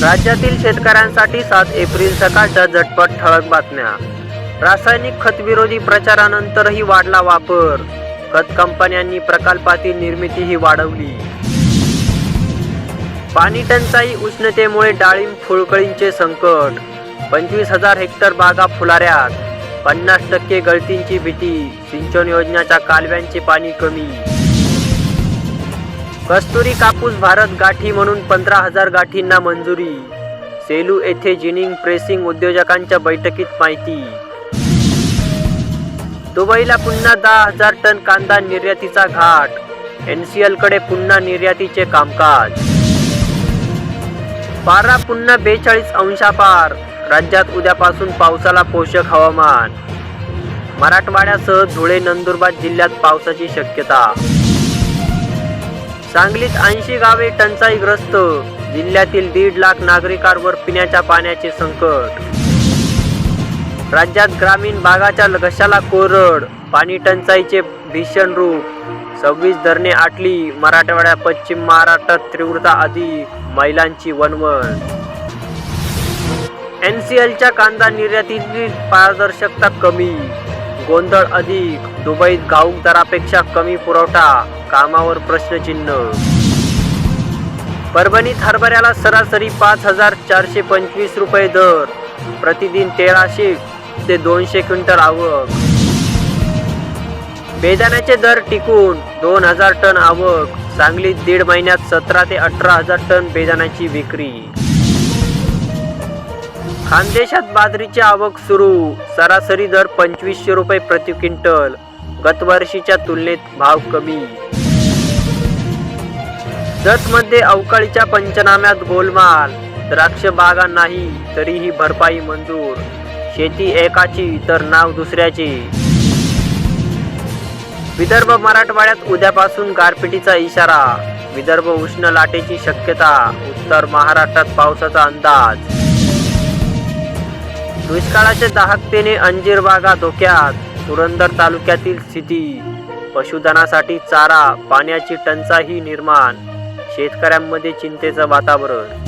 राज्यातील शेतकऱ्यांसाठी 7 एप्रिल सकाळच्या झटपट ठळक बातम्या। रासायनिक खतविरोधी प्रचारानंतरही वाढला वापर। खत कंपन्यांनी प्रकल्पातील निर्मितीही वाढवली। पाणी टंचाई, उष्णतेमुळे डाळिंब फुलकळींचे संकट। 25,000 हेक्टर बागा फुलाऱ्यात। 50% गळतींची भीती। सिंचन योजनेच्या कालव्यांचे पाणी कमी। कस्तुरी कापूस भारत गाठी म्हणून 15,000 गाठींना मंजुरी। सेलू येथे जिनिंग प्रेसिंग उद्योजकांच्या बैठकीत माहिती। दुबईला पुन्हा 10,000 टन कांदा निर्यातीचा घाट। NCL कडे पुन्हा निर्यातीचे कामकाज। पारा पुन्हा 42 अंशापार। राज्यात उद्यापासून पावसाला पोषक हवामान। मराठवाड्यासह धुळे, नंदुरबार जिल्ह्यात पावसाची शक्यता। सांगलीत 80 गावे टंचाईग्रस्त। जिल्ह्यातील 1.5 लाख नागरिकांवर पिण्याच्या पाण्याचे संकट। राज्यात ग्रामीण भागाच्या घशाला कोरड। पाणी टंचाईचे भीषण रूप। 26 धरणे आटली। मराठवाड्यात, पश्चिम महाराष्ट्रात तीव्रता अधिक। महिलांची वणवण। NCLच्या कांदा निर्यातीतील पारदर्शकता कमी। गोंधळ अधिक। दुबईत घाऊक दरापेक्षा कमी पुरवठा। कामावर प्रश्नचिन्ह। परभणीत हरभऱ्याला सरासरी 5,425 रुपये दर। प्रतिदिन 1,300 ते 200 क्विंटल आवक। बेदाण्याचे दर टिकून 2,000 टन आवक। सांगलीत 1.5 महिन्यात 17,000 ते 18,000 टन बेदाण्याची विक्री। खानदेशात बाजरीची आवक सुरू। सरासरी दर 2,500 रुपये प्रति क्विंटल। गतवर्षीच्या तुलनेत भाव कमी। जतमध्ये अवकाळीच्या पंचनाम्यात गोलमाल। द्राक्ष बागा नाही तरीही भरपाई मंजूर। शेती एकाची तर नाव दुसऱ्याचे। विदर्भ, मराठवाड्यात उद्यापासून गारपिटीचा इशारा। विदर्भ उष्ण लाटेची शक्यता। उत्तर महाराष्ट्रात पावसाचा अंदाज। दुष्काळाच्या दाहकतेने अंजीर बागा धोक्यात। पुरंदर तालुक्यातील स्थिती। पशुधनासाठी चारा, पाण्याची टंचाई निर्माण। शेतकऱ्यांमध्ये चिंतेचं वातावरण।